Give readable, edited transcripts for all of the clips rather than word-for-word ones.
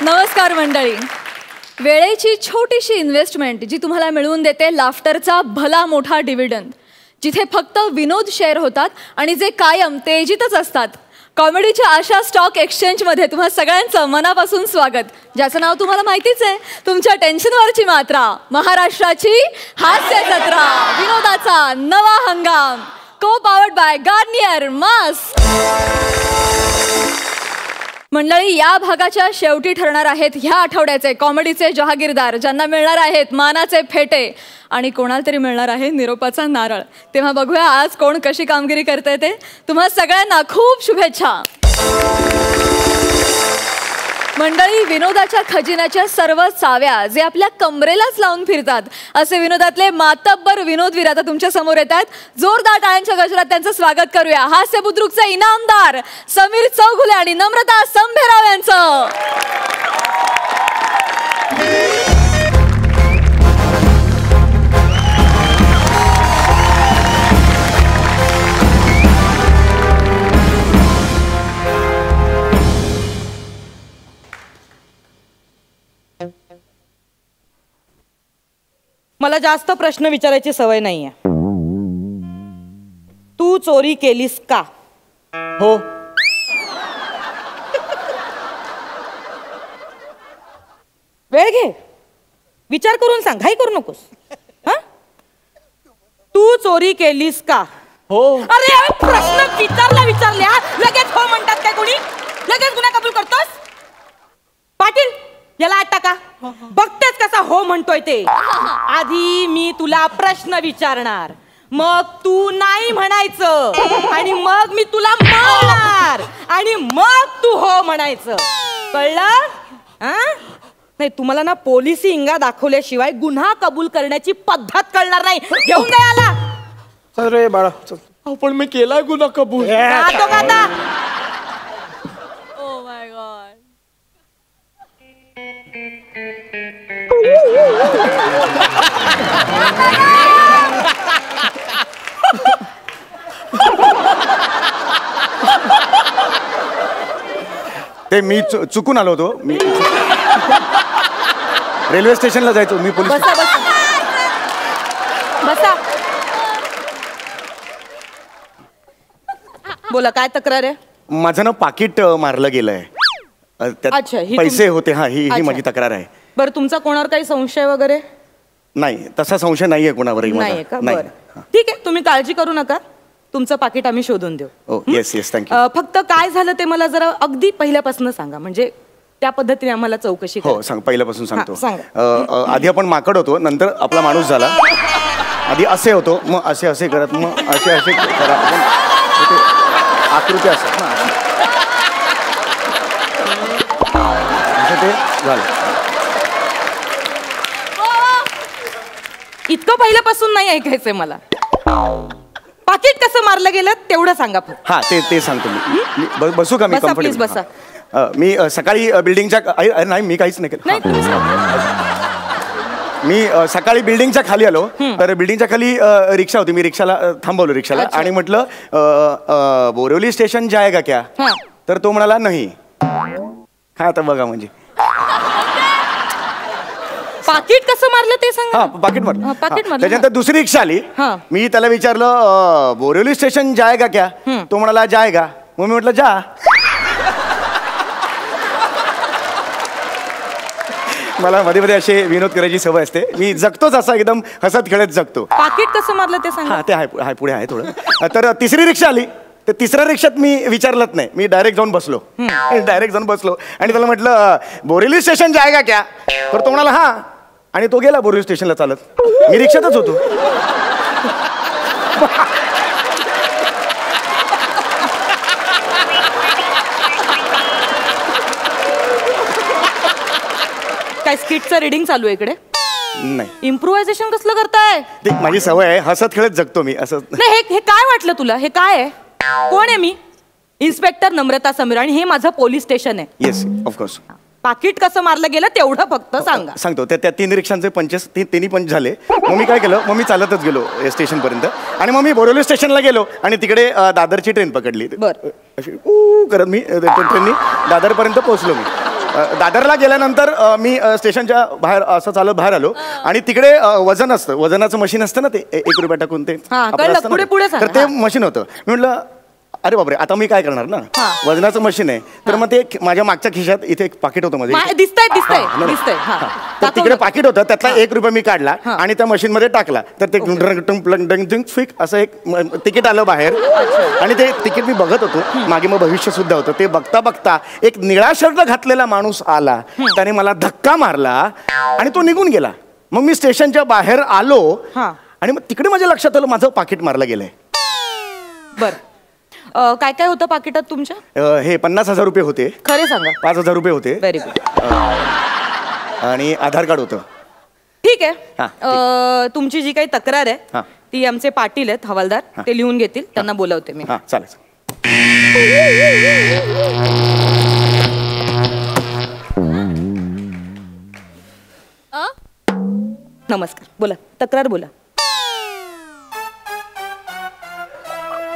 नमस्कार मंडळी. वेळेची छोटीशी इन्व्हेस्टमेंट जी तुम्हाला मिळवून देते लाफ्टरचा भला मोठा डिव्हिडंड, जिथे फक्त विनोद शेअर होतात आणि जे कायम तेजीतच असतात. कॉमेडीच्या आशा स्टॉक एक्सचेंजमध्ये तुम्हा सगळ्यांचं मनापासून स्वागत, ज्याचं नाव तुम्हाला माहितीच आहे. तुमच्या टेन्शनवरची मात्रा, महाराष्ट्राची हास्य जत्रा, विनोदाचा नवा हंगाम, को पावर्ड बाय गार्नियर मास्क. मंडळी, या भागाच्या शेवटी ठरणार आहेत ह्या आठवड्याचे कॉमेडीचे जहागीरदार, ज्यांना मिळणार आहेत मानाचे फेटे आणि कोणाला तरी मिळणार आहे निरोपाचा नारळ. तेव्हा बघूया आज कोण कशी कामगिरी करते ते. तुम्हा सगळ्यांना खूप शुभेच्छा. मंडळी, विनोदाच्या खजिन्याच्या सर्व चाव्या जे आपल्या कमरेलाच लावून फिरतात असे विनोदातले मातब्बर विनोदवीर आता तुमच्या समोर येतात. जोरदार टाळ्यांच्या गजरात त्यांचं स्वागत करूया. हास्य बुद्रुकचे इनामदार समीर चौगुले आणि नम्रता संभेराव यांचं. मला जास्त प्रश्न विचारायची सवय नाहीये. तू चोरी केलीस का? हो. वेळ घे, विचार करून सांग, घाई करू नकोस. तू चोरी केलीस का? हो. अरे प्रश्न विचारल्या लगेच हो म्हणतात काय कोणी? लगेच गुन्हा कबूल करतोस? पाटील, याला आत टाका. बघतेच कसा हो म्हणतोय ते. आधी मी तुला प्रश्न विचारणार, मग तू नाही म्हणायचं आणि मग मी तुला मारणार आणि मग तू हो म्हणायचं. कळलं? नाही, तुम्हाला ना पोलिसी इंगा दाखवल्याशिवाय गुन्हा कबूल करण्याची पद्धत कळणार नाही. घेऊन जा याला. अरे बाळा, पण मी केलाय गुन्हा कबूल. जातो का आता? Oh my God. ते मी चुकून आलो होतो. मी रेल्वे स्टेशनला जायचो. मी पोलीस. बसा बसा बसा. बोला, काय तक्रार आहे? माझं ना पाकिट मारलं गेलंय. अच्छा, त्यात पैसे होते. हा, ही माझी तक्रार आहे. बरं, तुमचा कोणावर काही संशय वगैरे? नाही, तसा संशय नाहीये कोणावरही. नाहीये का? बरं, ठीक आहे, तुम्ही काळजी करू नका. तुमचं पाकिट आम्ही शोधून देऊ. Yes yes, thank you. फक्त काय झालं ते मला जरा अगदी पहिल्यापासून सांगा, म्हणजे त्या पद्धतीने आम्हाला चौकशी. हो, सांग, पहिल्यापासून सांगतो. सांगा. आधी आपण माकड होतो, नंतर आपला माणूस झाला. आधी असे होतो, मग असे असे करत, मग असे असे आकृती असतात ना, ते झालं. इतकं पहिल्यापासून नाही ऐकायचंय मला. पाकिट कसं मारलं गेलं तेवढं सांगा फक्त. हा, ते सांगतो मी. बसू का मी? बसा प्लीज, बसा. मी सकाळी बिल्डिंगच्या नाही, मी काहीच नाही केलं. मी सकाळी बिल्डिंगच्या खाली आलो, तर बिल्डिंगच्या खाली रिक्षा होती. मी रिक्षाला थांबवलो रिक्षाला आणि म्हटलं बोरिवली स्टेशन जाएगा क्या? तर तो म्हणाला नाही. काय आता बघा, म्हणजे पाकिट कसं मारलं ते सांगा. हा, पाकिट मारलं. त्याच्यानंतर दुसरी रिक्षा आली. मी त्याला विचारलं बोरिवली स्टेशन जाएगा क्या? तो म्हणाला जाएगा. मग मी म्हटलं जा. मला मध्ये मध्ये असे विनोद करायची सवय असते. मी जगतोच असा, एकदम हसत खेळत जगतो. पाकिट कसं मारलं ते सांगा. हा, ते आहे, पुढे आहे थोडं. तर तिसरी रिक्षा आली. तर तिसऱ्या रिक्षात मी विचारलंच नाही, मी डायरेक्ट जाऊन बसलो. आणि त्याला म्हटलं बोरिवली स्टेशन जाएगा क्या? तर तो म्हणाला हा, आणि तो गेला बोरिवली स्टेशनला चालत. मी रिक्षातच होतो. काय स्किटचं रीडिंग चालू आहे इकडे? नाही. इम्प्रोव्हायझेशन कसलं करताय? ते माझी सवय आहे, हसत खेळत जगतो मी असं. नाही, हे काय वाटलं तुला? हे काय आहे? कोण आहे मी? इन्स्पेक्टर नम्रता समीर, आणि हे माझं पोलीस स्टेशन आहे. Yes, of course. पाकिट कसं मारलं गेलं तेवढं फक्त सांगा. सांगतो. त्या 3 रिक्षांचे पंचेस तिन्ही पंच झाले. मग मी काय केलं, मग मी चालतच गेलो स्टेशन पर्यंत, आणि मग मी बोरिवली स्टेशनला गेलो आणि तिकडे दादरची ट्रेन पकडली. बरं. अशी करत मी ट्रेननी दादरपर्यंत पोहोचलो. मी दादरला गेल्यानंतर मी स्टेशनच्या बाहेर असं चालत बाहेर आलो आणि तिकडे वजन असतं, वजनाचं मशीन असतं ना ते 1 रुपया टाकून ते आपलं असतं ना, तर ते मशीन होतं. मी म्हटलं अरे बापरे आता मी काय करणार ना, वजनाचं मशीन आहे. तर मग ते माझ्या मागच्या खिशात इथे एक पाकिट होतं मध्ये, दिसतंय. तर तिकडे पाकिट होतं, त्यातला 1 रुपया मी काढला आणि त्या मशीन मध्ये टाकला. तर ते फिक असं एक तिकीट आलं बाहेर आणि ते तिकीट मी बघत होतो. मागे मग भविष्य सुद्धा होतं. ते बघता बघता एक निळा शर्ट घातलेला माणूस आला, त्याने मला धक्का मारला आणि तो निघून गेला. मग मी स्टेशनच्या बाहेर आलो आणि मग तिकडे माझ्या लक्षात आलं माझं पाकिट मारलं गेलंय. बर काय काय होतं पाकिटात तुमच्या? हे 50,000 रुपये होते. खरे सांगा. 5,000 रुपये होते. Very good. आणि आधार कार्ड होतं. ठीक आहे. तुमची जी काही तक्रार आहे ती आमचे पाटील आहेत हवालदार, ते लिहून घेतील. त्यांना बोलवते मी. चालेल. नमस्कार. बोला, तक्रार बोला.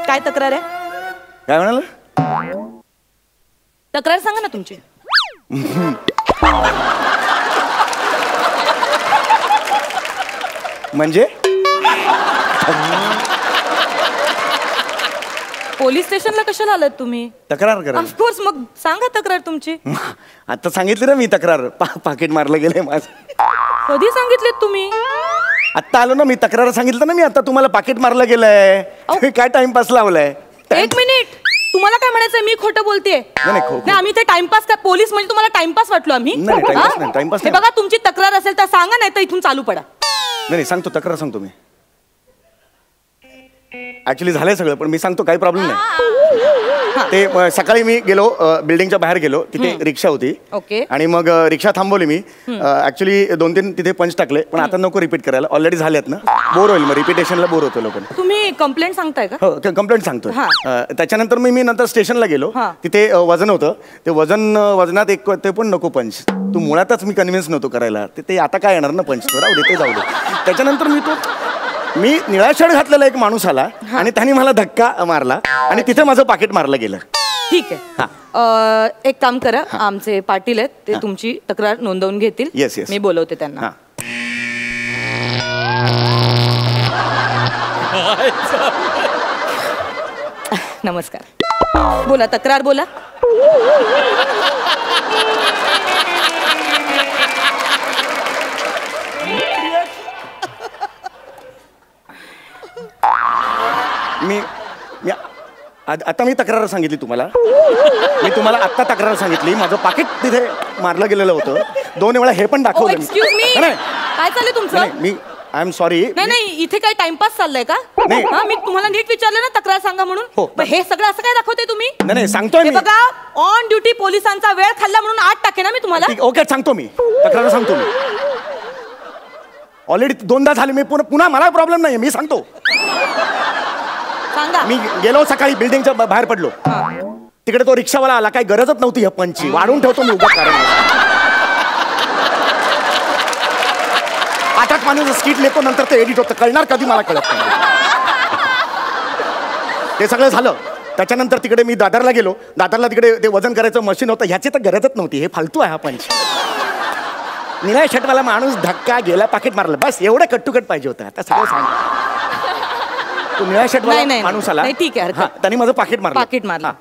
काय तक्रार आहे? काय म्हणाल? तक्रार सांगा ना तुमची. म्हणजे पोलीस स्टेशनला कशाला आलात तुम्ही? तक्रार करा. ऑफकोर्स. मग सांगा तक्रार तुमची. आता सांगितली ना मी तक्रार, पाकिट मारलं गेलंय माझं. कधी सांगितलेत तुम्ही? आता आलो ना मी, तक्रार सांगितलं ना मी आता तुम्हाला, पाकिट मारलं गेलंय. काय टाइमपास लावलाय? 1 मिनिट. तुम्हाला काय म्हणायचंय? मी खोटं बोलतेय? नाही, आम्ही ते टाइमपास काय, पोलीस म्हणजे तुम्हाला टाइमपास वाटलो आम्ही? टाइमपास हे बघा, तुमची तक्रार असेल तर सांगा, नाही तर इथून चालू पडा. नाही सांगतो, तक्रार सांगतो मी. ऍक्च्युली झालंय सगळं, पण मी सांगतो काही प्रॉब्लेम नाही. ते सकाळी मी गेलो, बिल्डिंगच्या बाहेर गेलो, तिथे रिक्षा होती. ओके. आणि मग रिक्षा थांबवली मी. ऍक्च्युली 2-3 तिथे पंच टाकले, पण आता नको रिपीट करायला, ऑलरेडी झालेत ना, बोर होईल. मग रिपिटेशनला बोर होतो लोकांना. तुम्ही कंप्लेंट सांगताय का? हो, कंप्लेंट सांगतो. त्याच्यानंतर मी नंतर स्टेशनला गेलो. तिथे वजन होतं, ते वजनात एक ते पण नको पंच. तू मुळातच मी कन्व्हिन्स नव्हतो करायला. ते आता काय येणार ना पंच, राहू दे, ते जाऊ दे. त्याच्यानंतर मी निळा शर्ट घातलेला एक माणूस आला आणि त्याने मला धक्का मारला आणि तिथे माझं पाकिट मारलं गेलं. ठीक आहे. एक काम करा, आमचे पाटील आहेत, ते तुमची तक्रार नोंदवून घेतील. येस. मी बोलवते त्यांना. नमस्कार. बोला, तक्रार बोला. आता मी तक्रार सांगितली तुम्हाला. मी तुम्हाला आता तक्रार सांगितली. माझं पाकिट तिथे मारलं गेलेलं होतं. 2 वेळा हे पण दाखवलं. Excuse me. काय चाललंय तुमचं? मी आय एम सॉरी. नाही, इथे काय टाइमपास चाललाय का? नाही. मी तुम्हाला नीट विचारलं ना तक्रार सांगा म्हणून. हे सगळं असं काय दाखवते तुम्ही? नाही सांगतोय मी. बघा, ऑन ड्युटी पोलिसांचा वेळ खाल्ला म्हणून 8 टाके ना मी तुम्हाला. ओके, सांगतो मी, तक्रार सांगतो मी. ऑलरेडी 2दा झाले. मी पुन्हा मला प्रॉब्लेम नाही, मी सांगतो. सांगा. मी गेलो सकाळी, बिल्डिंगच्या बाहेर पडलो. तिकडे तो रिक्षावाला आला. काही गरजच नव्हती ह्या पंचची, वाढून ठेवतो मी उगाच कारण. 8 माणूस स्किट लेतो, नंतर ते एडिट होतं, कळणार कधी मला कळत नाही. ते सगळं झालं. त्याच्यानंतर तिकडे मी दादरला गेलो. दादरला तिकडे ते वजन करायचं मशीन होतं. ह्याची तर गरजच नव्हती. हे फालतू आहे हा पंच. निळ्या शर्टवाला माणूस धक्का गेला, पाकिट मारलं, बस एवढं कट टू कट पाहिजे होतं. आता सगळं सांग. तो निळ्या शर्टवाला माणूस आला. ठीक आहे, त्याने माझं पाकिट मारलं.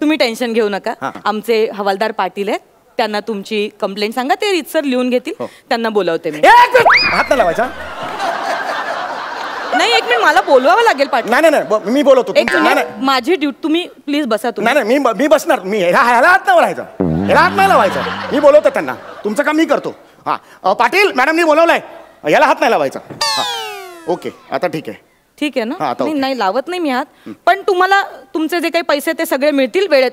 तुम्ही टेन्शन घेऊ नका. आमचे हवालदार पाटील आहेत, त्यांना तुमची कंप्लेंट सांगा, ते रीतसर लिहून घेतील. त्यांना बोलवते मी. हात नाही लावायचा. नाही, 1 मिनिट, मला बोलवावं लागेल पाटील. नाही, मी बोलवतो. माझी ड्युटी, तुम्ही प्लीज बसा. नाही, मी बसणार. मी ह्याला हात नाही लावायचा, ह्याला हात नाही लावायचा. मी बोलवतो त्यांना. तुमचं काम मी करतो. पाटील मॅडम, मी बोलवलंय, याला हात नाही लावायचा. ओके, आता ठीक आहे. ठीक आहे ना? नाही लावत नाही मी हात. पण तुम्हाला तुमचे जे काही पैसे ते सगळे मिळतील वेळेत.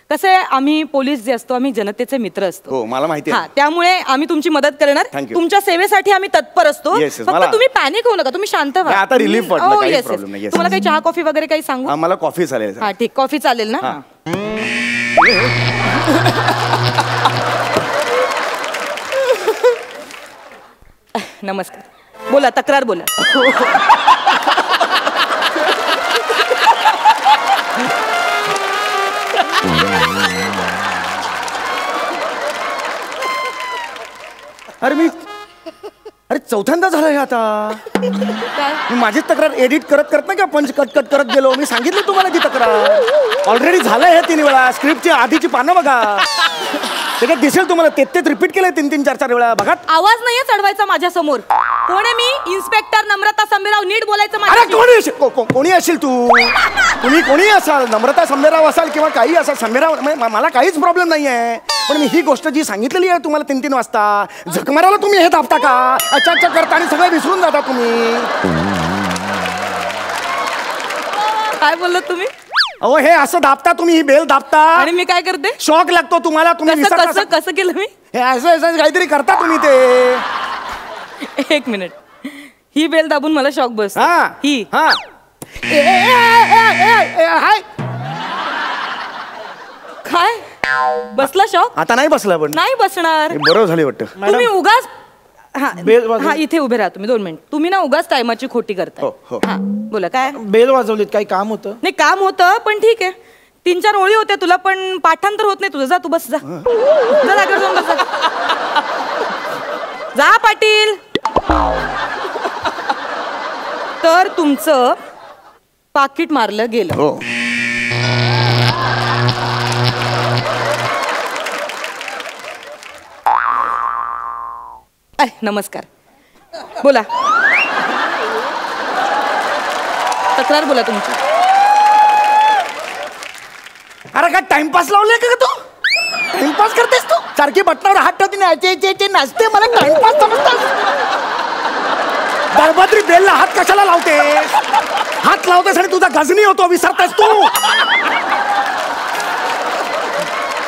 कसं आहे, आम्ही पोलीस जे असतो, आम्ही जनतेचे मित्र असतो. हो, मला माहिती आहे. त्यामुळे आम्ही तुमची मदत करणार. तुमच्या सेवेसाठी आम्ही तत्पर असतो. फक्त तुम्ही पॅनिक होऊ नका, तुम्ही शांत व्हा. आता रिलीफ वाटलं, काही प्रॉब्लेम नाही. तुम्हाला काही चहा कॉफी वगैरे काही सांगू? मला कॉफी चालेल. ठीक, कॉफी चालेल ना? नमस्कार. बोला, तक्रार बोला. अरे चौथ्यांदा झालं हे आता. मी माझीच तक्रार एडिट करत करत नाही का पंच कट करत गेलो. मी सांगितलं तुम्हाला ती तक्रार ऑलरेडी झालंय हे 3 वेळा. स्क्रिप्टची आधीची पानं बघा, त्याच्यात दिसेल तुम्हाला. तेच रिपीट केलंय 3 4 वेळा बघा. आवाज नाहीये चढवायचा माझ्या समोर. कोण आहे मी? इन्स्पेक्टर नम्रता संभेराव. नीट बोलायचं अरे माझ्याशी. कोणी असेल तू? तुम्ही कोणी असाल, नम्रता संभेराव असाल किंवा काही असाल. संभेराव मला काहीच प्रॉब्लेम नाहीये. पण मी ही गोष्ट जी सांगितलेली आहे तुम्हाला 3 वाजता, झकमाराला तुम्ही हे दाबता का? अच्छा करता आणि सगळं विसरून जाता तुम्ही. काय बोललात तुम्ही? अहो हे असं दाबता तुम्ही, ही बेल दाबता आणि मी काय करते? शॉक लागतो तुम्हाला. तुम्ही कसं केलं मी? हे असं काहीतरी करता तुम्ही ते. 1 मिनिट. ही बेल दाबून मला शॉक बस. ही काय बसला शॉक? आता नाही बसला. पण नाही बसणार. बरोबर झाले वाटतं. तुम्ही उगाच इथे उभे राहा तुम्ही 2 मिनिट. तुम्ही ना उगाच टायमाची खोटी करता. बोला काय? बेल वाजवलीत, काही काम होतं? नाही काम होतं पण ठीक आहे. 3 4 ओळी होत्या तुला, पण पाठांतर होत नाही तुझं. जा तू बस. जा जागेवर जाऊन बस. जा पाटील. तर तुमचं पाकिट मारलं गेलं. हो. नमस्कार. बोला. तक्रार बोला तुमची. अरे काय टाइमपास लावले का तू? टाइमपास करतेस तू? सारखी बटनावर हात ठेवते नाचते. मला टाइमपास समजतास? दरबाद्री बेलला हात कशाला लावतेस? हात लावतेस आणि तुझा गजनी होतो, विसरतेस तू.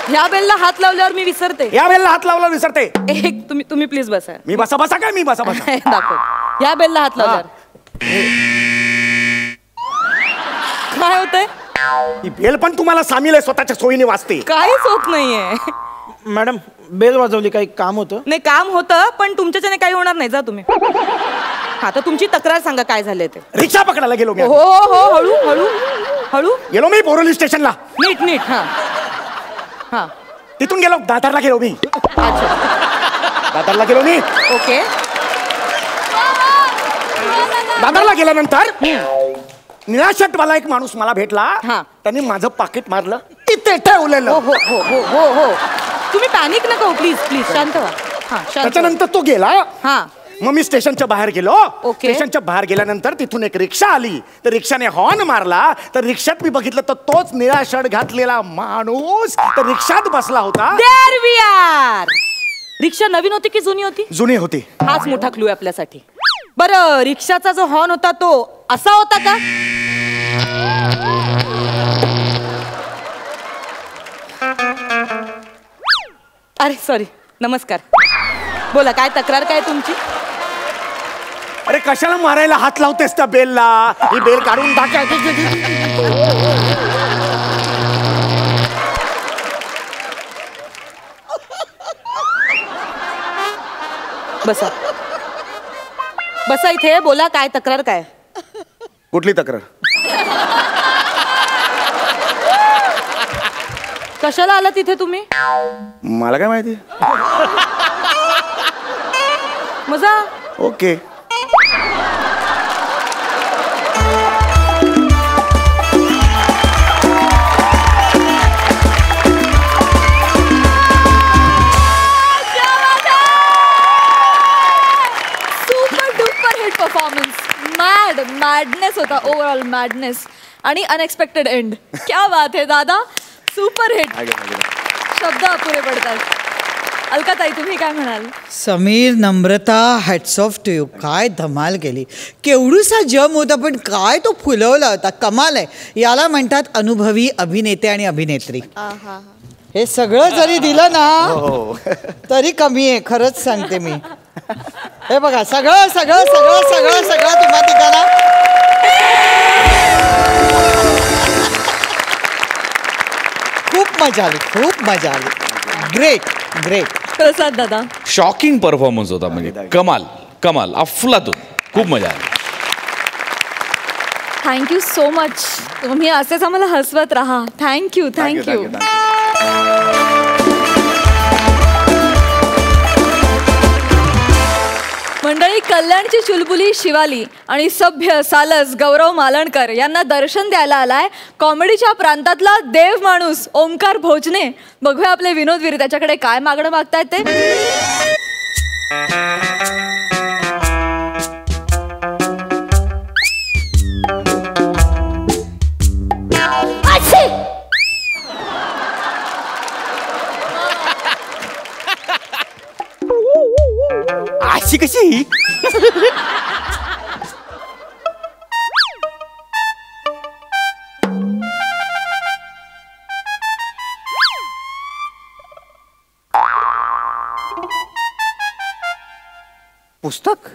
ह्या बेलला हात लावल्यावर मी विसरते. या बेलला हात लावल्यावर विसरते. तुम्ही प्लीज बसा. मी बसा काय? मी बसा दाखव. या बेलला हात लावल्यावर काय होतंय? ही बेल पण तुम्हाला सामील आहे, स्वतःच्या सोयीने वाजते. काहीच होत नाहीये. मॅडम बेल वाजवली, काही काम होतं? नाही काम होतं पण तुमच्याच्याने काही होणार नाही. जा तुम्ही. तर तुमची तक्रार सांगा काय झालंय ते. रिक्षा पकडायला गेलो मी. हो हळू हळू हळू गेलो मी बोरिवली स्टेशनला. नीट. हा तिथून गेलो दादरला गेलो मी. अच्छा. दादरला गेलो मी. ओके. दादरला गेल्यानंतर निळा शर्टवाला एक माणूस मला भेटला. हा. त्यांनी माझं पाकिट मारलं, इथे ठेवलेलं. हो. तुम्ही पॅनिक नका हो. प्लीज शांत व्हा. त्याच्यानंतर तो गेला. हा. मग मी स्टेशनच्या बाहेर गेलो. ओके. स्टेशनच्या बाहेर गेल्यानंतर तिथून एक रिक्षा आली. तर रिक्षाने हॉर्न मारला. तर रिक्षात मी बघितलं तर तोच निळा शर्ट घातलेला माणूस तर रिक्षात बसला होता. There we are. रिक्षा नवीन होती की जुनी होती? जुनी होती. हाच मोठा क्लू आहे आपल्यासाठी. बरं रिक्षाचा जो हॉर्न होता तो असा होता का? अरे सॉरी. नमस्कार. बोला काय तक्रार काय तुमची? अरे कशाला मारायला हात लावतेस त्या बेलला? ही बेल काढून टाका. बसा इथे. बोला काय तक्रार काय? कुठली तक्रार? कशाला आला तिथे तुम्ही? मला काय माहिती. मजा. ओके. मॅडनेस होता. ओव्हरऑल मॅडनेस आणि अनएक्सपेक्टेड एंड. क्या बात है दादा. Super hit. शब्द अपुरे पडतात. अलकाताई तुम्ही काय म्हणाल? समीर, नम्रता, हॅट्स ऑफ टू यू. काय धमाल केली. केवढूसा जम होता पण काय तो फुलवला होता. कमाल आहे. याला म्हणतात अनुभवी अभिनेते आणि अभिनेत्री. हे सगळं जरी दिलं ना तरी कमी आहे. खरंच सांगते मी. हे बघा सगळं सगळं सगळं सगळं सगळं तुम्हा ठिकाणा. खूप मजा आली. खूप मजा आली. ग्रेट. प्रसाद दादा. शॉकिंग परफॉर्मन्स होता. म्हणजे कमाल अफलातून. खूप मजा आली. Thank you so much. तुम्ही असेच आम्हाला हसवत राहा. थँक्यू. कल्याणची चुलबुली शिवाली आणि सभ्य सालस गौरव मालणकर यांना दर्शन द्यायला आलाय कॉमेडीच्या प्रांतातला देव माणूस ओमकार भोजने. बघूया आपले विनोदवीर त्याच्याकडे काय मागणं मागतायत ते. अशी कशी? पुस्तक?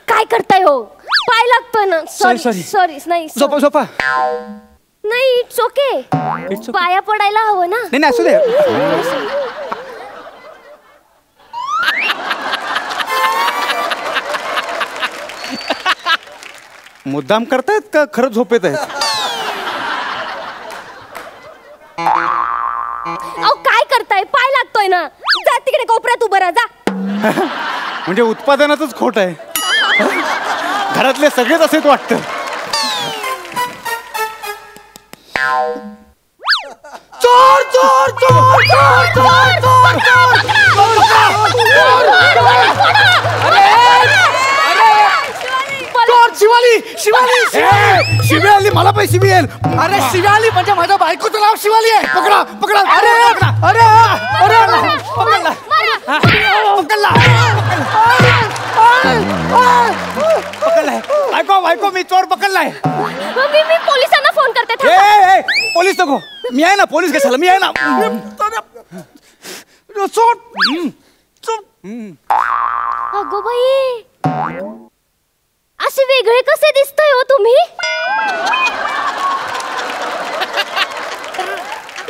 काय करताय हो? पाय लागतोय ना. Sorry. सॉरी नाही झोपा झोपा. नाही इट्स ओके. पाया पडायला हवं ना. नाही असू दे. मुद्दाम करतायत का खरंच झोपेत आहेत? अहो काय करताय? पाय लागतोय ना. जा तिकडे कोपऱ्यात उभं राहा जा. म्हणजे उत्पादनातच खोट आहे. घरातले सगळेच असेच वाटतं. चोर चोर चोर चोर चोर चोर चोर शिवाली शिवाली शिवाली मला पण शिवी येईल. अरे शिवाली म्हणजे माझ्या बायकोचं नाव शिवाली आहे. पकडा पकडा. अरे अरे अरे पकडला पकडला पकडलाय. बायको बायको मी चोर पकडलाय. मी पोलिसांना फोन करते. पोलीस नको. मी आहे ना. पोलीस कशाला? मी आहे ना. चोर चोर. अगो बाई असे वेगळे कसे दिसताय हो तुम्ही?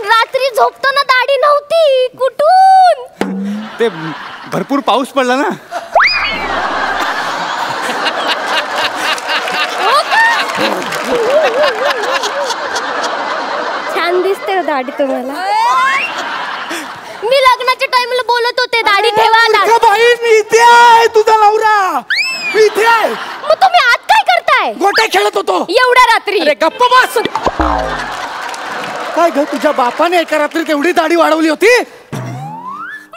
रात्री झोपताना दाढी नव्हती. कुठून? ते भरपूर पाऊस पडला ना. छान दिसते दाढी तुम्हाला. मी लग्नाच्या टाइमला बोलत होते दाढी ठेवा. बाई मी इथे आहे. तुझा नवरा मी इथे आहे. मग तुम्ही आत काय करताय? गोट्या खेळत होतो. एवढ्या रात्री? अरे गप्प बस. काय ग तुझ्या बापाने एका रात्रीत एवढी दाढी वाढवली होती?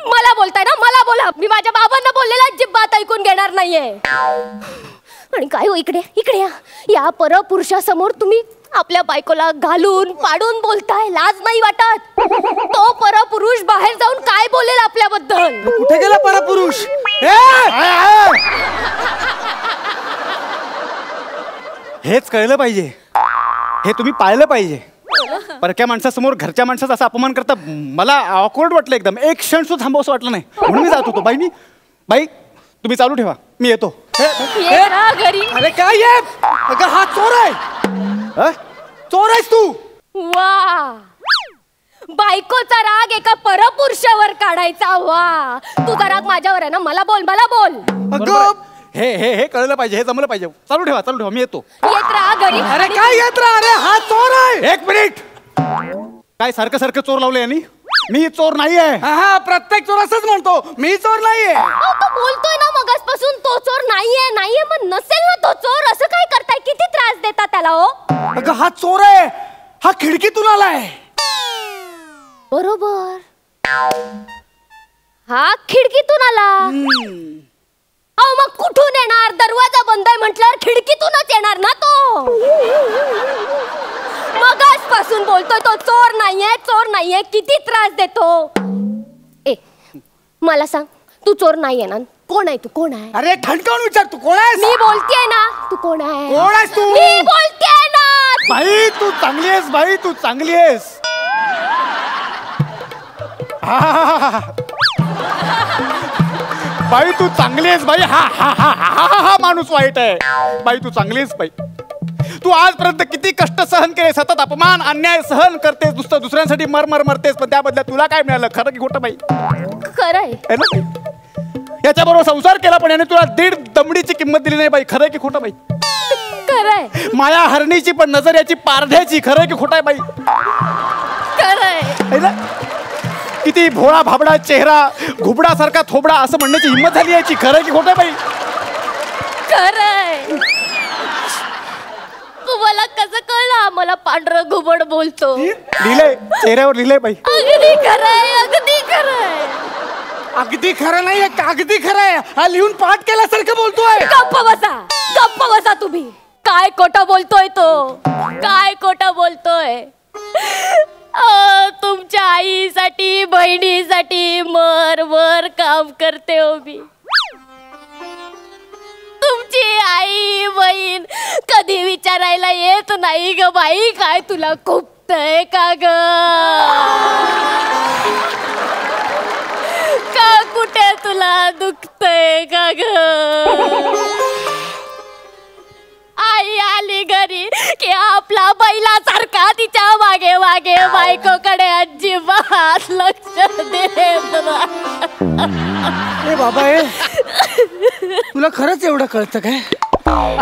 मला बोलताय ना. मला बोला. मी माझ्या बाबांना बोललेला अजिबात ऐकून घेणार नाहीये. आणि काय हो इकडे इकडे या परपुरुषासमोर तुम्ही आपल्या बायकोला घालून पाडून बोलताय. लाज नाही वाटत? तो परपुरुष बाहेर जाऊन काय बोलेल आपल्याबद्दल? कुठे गेला परपुरुष? हेच कळलं पाहिजे. हे तुम्ही पाहिलं पाहिजे. परक्या माणसासमोर घरच्या माणसाचा असा अपमान करता मला ऑकवर्ड वाटलं एकदम. एक क्षण सुद्धा थांबवसं वाटलं नाही. म्हणून मी जात होतो. बाई तुम्ही चालू ठेवा. मी येतो. घरी. अरे काय ये? अगं हा चोर आहे. चोर आहेस तू. वा बायकोचा राग एका परपुरुषावर काढायचा. वा तुझा राग माझ्यावर आहे ना. मला बोल मला बोल. अगं हे हे हे कळलं पाहिजे. हे जमलं पाहिजे. चालू ठेवा. मी येतो. येत राहा घरी. अरे काय येत राहा? अरे हा चोर आहे. एक मिनिट. काय सारखं सारखं चोर लावलं यांनी? मी चोर नाहीये. हा प्रत्येक चोर असंच म्हणतो. मी चोर नाहीये. तो बोलतोय ना मगासपासून तो चोर नाहीये. मग नसेल ना तो चोर. असं काय करताय? किती त्रास देता त्याला हो? अगं हा चोर आहे. हा खिडकीतून आलाय. बरोबर. हा खिडकीतून आला. अहो मग कुठून येणार? दरवाजा बंद आहे म्हटल्यावर खिडकीतूनच येणार ना तो. मगासपासून बोलतोय तो चोर नाहीये. किती त्रास देतो. मला सांग तू चोर नाहीये ना? कोण आहे तू? कोण आहे? अरे ठणकावून विचार. तू कोण आहेस? मी बोलतेय ना. तू कोण आहे? कोण आहेस तू? मी बोलतेय ना. बाई तू चांगली आहेस. बाई तू चांगली आहेस. बाई तू चांगली आहेस. बाई हा हा हा हा हा माणूस वाईट आहे. बाई तू चांगली आहेस. बाई तू आजपर्यंत किती कष्ट सहन केले, सतत अपमान अन्याय सहन करतेस, दुसऱ्यांसाठी मर मरतेस, पण त्या बदल्यात तुला काय मिळालं? खरं की खोटं बाई? खरंय. याच्याबरोबर संसार केला पण याने तुला 1.5 दमडीची किंमत दिली नाही बाई. खरंय की खोटं बाई? खरंय. माया हरणीची पण नजर याची पारध्याची. खरंय की खोटं आहे बाई? खरंय. किती भोळा भाबडा चेहरा, घुबडासारखा थोबडा असं म्हणण्याची हिंमत झाली याची. खरंय की खोटं बाई? खरंय. तुम्हाला कसं कळलं आम्हाला पांढरं घुबड बोलतो? लिहिलंय चेहऱ्यावर, लिहिलंय बाई. अगदी खरंय, अगदी खरंय. अगदी खरं नाही, अगदी खरं आहे. हा लिहून पाठ केल्यासारखं बोलतोय. गप्प बसा तुम्ही. काय खोटं बोलतोय तो? काय खोटं बोलतोय? तुमच्या आईसाठी बहिणीसाठी मर काम करते हो मी. तुमची आई बहीण कधी विचारायला येत नाही ग बाई, काय तुला खुपतंय का ग? का कुठे तुला दुखतंय का ग? आई आली घरी की आपला बैलासारखा तिच्या मागे मागे बायकोकडे अजिबात लक्ष देत ए बाबा, तुला खरंच एवढं कळतं काय?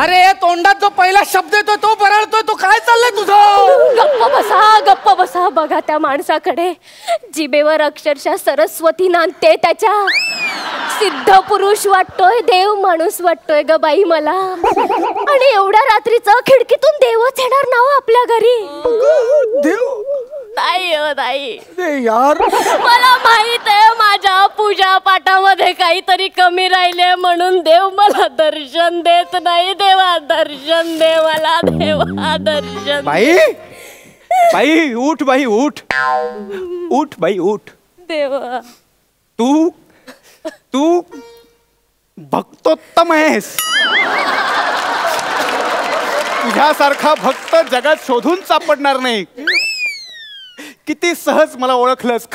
अरे तोंडात जो पहिला शब्द येतो तो बरळतोय. तो काय चाललंय तुझं? गप्प बसा. बघा त्या माणसाकडे, जिभेवर अक्षरशः सरस्वती नांदते त्याच्या. सिद्ध पुरुष वाटतोय, देव माणूस वाटतोय ग बाई मला. आणि एवढ्या रात्रीचं खिडकीतून देवच येणार ना हो आपल्या घरी? देव नाही यार, मला माहित आहे माझ्या पूजा पाठामध्ये काहीतरी कमी राहिले म्हणून देव मला दर्शन देत नाही. देवा दर्शन दे मला, देवा दर्शन. बाई उठ बाई, उठ बाई, उठ. देवा तू भक्तोत्तम आहेस. तुझ्यासारखा भक्त जगात शोधून सापडणार नाही. किती सहज मला ओळखलंस.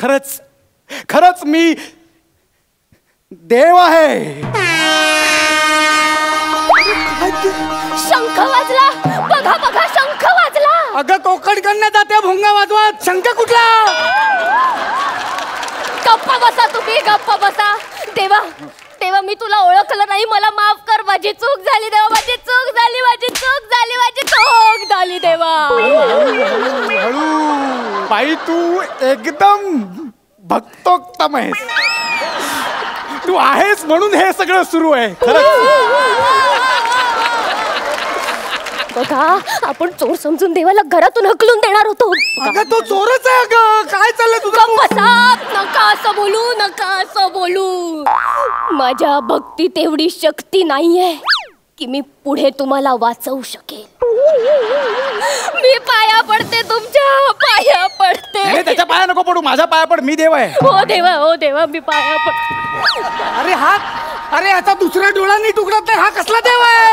खरंच मी देव आहे. शंख वाजला. बघा शंख वाजला. अगं कोकण कन्या जात्या भोंगा वाजवत. शंख कुठला? गप्प बसा तुम्ही, गप्प बसा. देवा मी तुला ओळखलं नाही, मला माफ कर. माझी चूक झाली देवा, माझी चूक झाली देवा. बाई तू एकदम भक्तोत्तम आहेस. तू आहेस म्हणून हे सगळं सुरू आहे. बघा आपण चोर समजून देवाला घरातून हकलून देणार होतो. अगं तो चोरच आहे. अगं काय चाललंय तुझं? नका असं बोलू. माझ्या भक्तीत एवढी शक्ती नाहीये की मी पुढे तुम्हाला वाचवू शकेल. मी पाया पडते, तुमच्या पाया पडते. त्याच्या पाया नको पडू, माझ्या पाया पड. मी देव आहे. हो देवा मी पाया पड. अरे आता दुसऱ्या डोळ्यांनी तुकडत नाही. हा कसला देव आहे?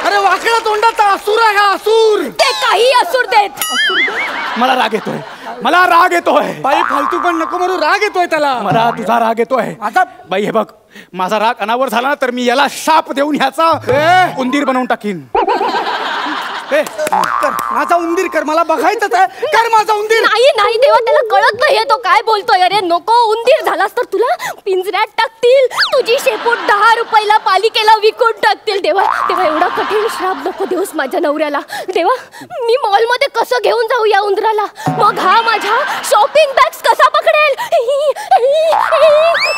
अरे वाकडा तोंडाचा असुर आहे हा, असुर. ते काही असुर देत. मला राग येतोय. बाई फालतू पण नको म्हणू. राग येतोय त्याला. मला तुझा राग येतोय. आता बाई हे बघ, माझा राग अनावर झाला तर मी याला शाप देऊन ह्याचा उंदीर बनवून टाकीन. माझा उंदीर कर. मला बघायचंच आहे. कर माझा उंदीर. नाही देवा, त्याला कळत नाहीये तो काय बोलतोय. अरे नको, उंदीर झालास तर तुला पिंजऱ्यात टाकतील. तुझी शेपूट 10 रुपयाला पालिकेला विकून टाकतील. देवा एवढा कठीण श्राप नको देऊस माझ्या नवऱ्याला. देवा मी मॉल मध्ये कसं घेऊन जाऊ या उंदराला? मग हा माझ्या शॉपिंग बॅग्स कसा पकडेल?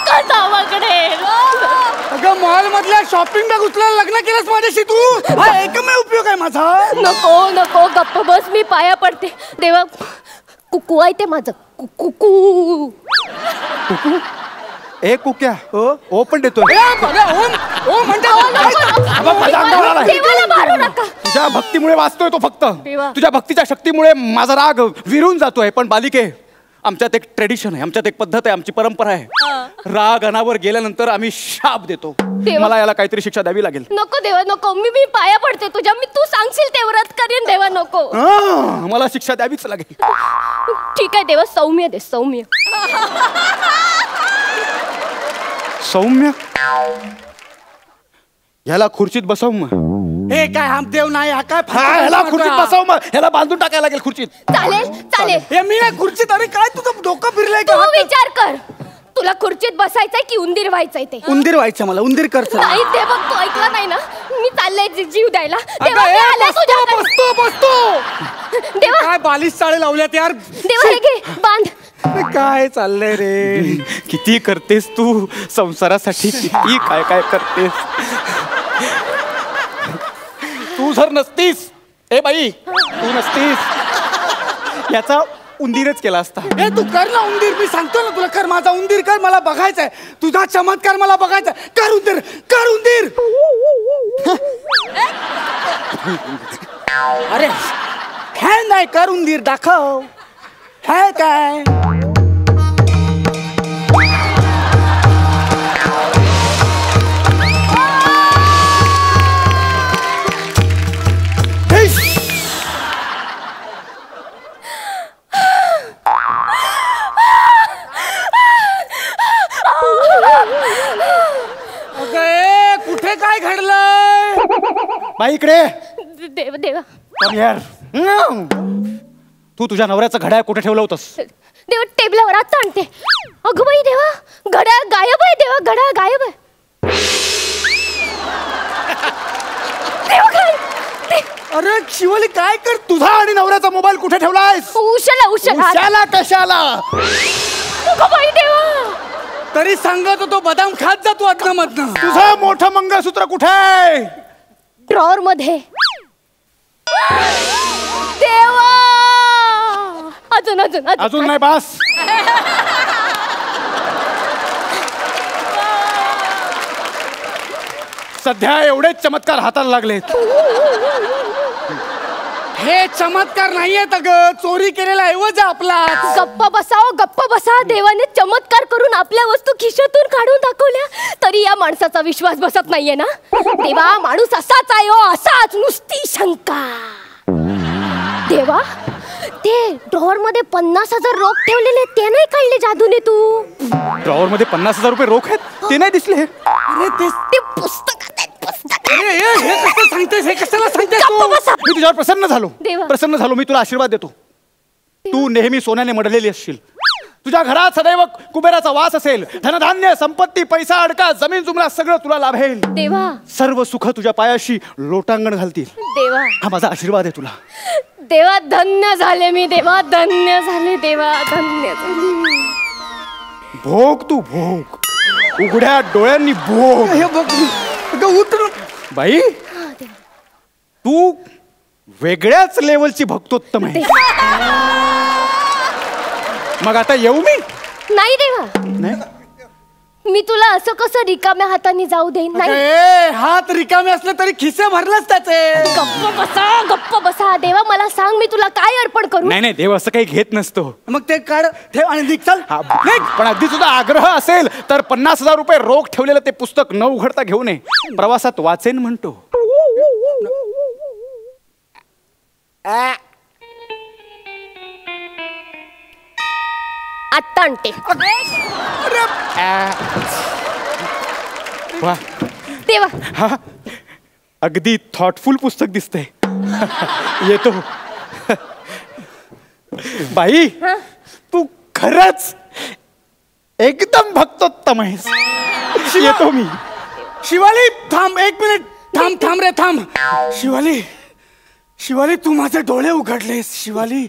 कसा पकडेल? अगं मॉल मधल्या शॉपिंग बॅग उचलायला लग्न केलंस माझ्याशी तू? हा एकमेव उपयोग आहे माझा. नको गप्प बस. मी पाया पडते. देवा कुकू आहे ते माझं. कुकू ए कुक्या ओ पण देतोय. देवाला मारू नका. तुझ्या भक्तीमुळे वाचतोय तो फक्त. देवा. तुझ्या भक्तीच्या शक्तीमुळे माझा राग विरून जातोय. पण बालिके, आमच्यात एक ट्रेडिशन आहे, आमच्यात एक पद्धत आहे, आमची परंपरा आहे. राग अनावर गेल्यानंतर आम्ही शाप देतो. मला याला काहीतरी शिक्षा द्यावी लागेल. नको देवा नको. मी पाया पडते तुझ्या. मी तू सांगशील ते व्रत करीन देवा. नको. मला शिक्षा द्यावीच लागेल. ठीक आहे देवा, सौम्य दे. सौम्य ह्याला खुर्चीत बसव मग. हे काय देव नाही हा काय ह्याला खुर्चीत बसव मग. ह्याला बांधून टाकायला लागेल खुर्चीत. चालेल चालेल. हे मी नाही खुर्चीत. अरे काय तुझं डोकं फिरलंय तू का? विचार कर, तुला खुर्चीत बसायचंय की उंदीर व्हायचंय ते. उंदीर व्हायचं मला. उंदीर कर. नाही ते बघ, तू ऐकला नाही ना, मी चाललंय जीव द्यायला. देवा मी आले तुझ्याकडे. बसतो देवा काय बालिश चाळे लावल्यात यार. देवा हे घे बांध. काय चाललंय रे? किती करतेस तू संसारासाठी, किती काय काय करतेस. तू जर नसतीस, ए बाई तू नसतीस, याचा उंदीरच केला असता. हे तू कर ना उंदीर. मी सांगतो ना तुला, कर माझा उंदीर कर. मला बघायचंय तुझा चमत्कार. मला बघायचा. कर उंदीर, कर उंदीर. अरे हे नाही, कर उंदीर दाखव. हे काय कुठे काय घडलंय? बाई इकडे. देवा देवा यार तू तुझ्या नवऱ्याचं घड्याळ कुठे ठेवलं होतंस? देवा टेबलावर आता आणते. अगं बाई देवा, घड्याळ गायब आहे. देवा घड्याळ गायब आहे. देवा काय? अरे शिवली काय कर, तुझा आणि नवऱ्याचा मोबाईल कुठे ठेवलायस? उशाला उशाला. उशाला कशाला? अगं बाई देवा, तरी सांगत होतो बदाम खात जातो अदन मधन. तुझं मोठं मंगळसूत्र कुठे आहे? ड्रॉवर मध्ये. देवा अजून अजून अजून नाही बास. सध्या एवढेच चमत्कार हाताला लागलेत. हे चमत्कार नाहीयेत अगं, चोरी केलेला ऐवज आपला. गप्प बसाव, गप्प बसा. देवाने चमत्कार करून आपल्या वस्तू खिशातून काढून दाखवल्या, तरी या माणसाचा विश्वास बसत नाहीये ना. देवा माणूस असाच आहे हो, असाच. नुसती शंका. देवा ते ड्रॉवर मध्ये 50,000 रोख ठेवलेले ते नाही काढले जादूने तू? ड्रॉवर मध्ये 50,000 रुपये रोख आहेत, ते नाही दिसले. अरे ते पुस्तकात आहेत, पुस्तकात. हे कसं सांगतेस? हे कशाला सांगतेस तू? मी तुझ्यावर प्रसन्न झालो. देवा. प्रसन्न झालो. मी तुला आशीर्वाद देतो. तू नेहमी सोन्याने मडलेली असशील. तुझ्या घरात सदैव कुबेराचा वास असेल. धनधान्य, संपत्ती, पैसा, अडका, जमीन जुमला सगळं तुला लाभेल. देवा सर्व सुख तुझ्या पायाशी लोटांगण घालतील. देवा हा माझा आशीर्वाद आहे तुला. देवा धन्य झाले मी. देवा धन्य झाले. देवा धन्य झाले. भोग तू भोग, उघड्या डोळ्यांनी भोग. हे बघ उतर बाई, तू वेगळ्याच लेवलची भक्तोत्तम आहे. मग आता येऊ मी? नाही देवा, नाही. मी तुला असं कसं रिकाम्या हाताने जाऊ देईन? नाही. हात रिकामे असले तरी खिसे भरलेच त्याचे. गप्प बसा, गप्प बसा. देवा मला सांग, मी तुला काय अर्पण करू? नाही नाही, देव असं काही घेत नसतो. मग ते काढ, ठेव आणि निघ. चल. पण अगदी तुझा आग्रह असेल तर 50,000 रुपये रोख ठेवलेलं ते पुस्तक न उघडता घेऊ नये. प्रवासात वाचेन म्हणतो. आत्ता आणते. वा, देवा हा अगदी थॉटफुल पुस्तक दिसतंय. येतो. बाई, तू खरंच एकदम भक्तोत्तम आहेस. येतो मी. शिवाली थांब, 1 मिनिट. थांब रे थांब. शिवाली तू माझे डोळे उघडलेस. शिवाली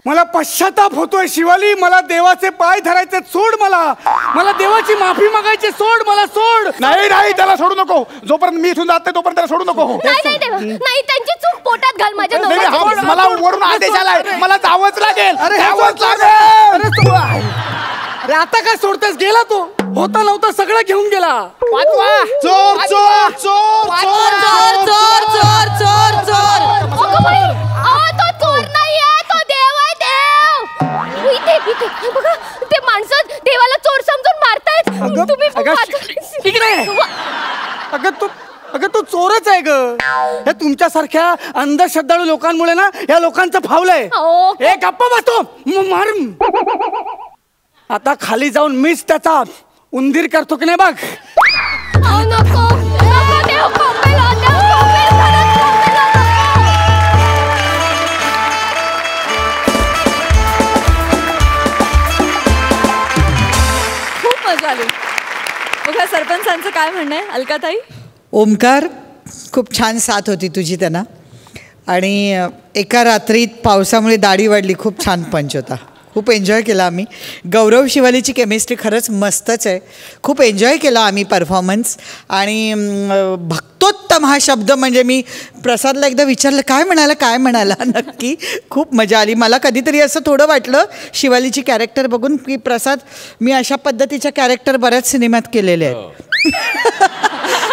मला पश्चाताप होतोय. शिवाली मला देवाचे पाय धरायचे सोड. मला देवाची माफी मागायची सोड. मला सोड. नाही नाही, त्याला सोडू नको. जोपर्यंत मी इथून जात नाही तोपर्यंत त्याला सोडू नको. नाही नाही देवा, नाही. त्यांची चूक पोटात घाल माझ्या नाही, नवऱ्याची. मला वरून आदेश आलाय. मला जावंच लागेल. जावंच लागेल. अरे आता काय सोडतेस? गेला तो. होता नव्हता सगळं घेऊन गेला. वाचवा. चोर चोर चोर चोर चोर चोर चोर चोर. अगं बाई, तो चोर नाहीये, तो देव आहे. देव इथे बघा, ते माणसं देवाला चोर समजून मारतायत. तुम्ही अगं तू चोरच आहे ग. हे तुमच्यासारख्या अंधश्रद्धाळू लोकांमुळे ना या लोकांचं फावलंय. हे गप्पा बसतो. मार. आता खाली जाऊन मीच त्याचा उंदीर करतो की नाही बघ. नको नको देव. काय म्हणणं आहे अलकाताई? ओमकार, खूप छान साथ होती तुझी त्यांना. आणि एका रात्रीत पावसामुळे दाढी वाढली, खूप छान पंच होता. खूप एन्जॉय केला आम्ही. गौरव शिवालीची केमिस्ट्री खरंच मस्तच आहे. खूप एन्जॉय केला आम्ही परफॉर्मन्स. आणि भक्तोत्तम हा शब्द म्हणजे मी प्रसादला एकदा विचारलं काय म्हणाला नक्की. खूप मजा आली. मला कधीतरी असं थोडं वाटलं शिवालीची कॅरेक्टर बघून की प्रसाद, मी अशा पद्धतीच्या कॅरेक्टर बऱ्याच सिनेमात केलेले आहेत.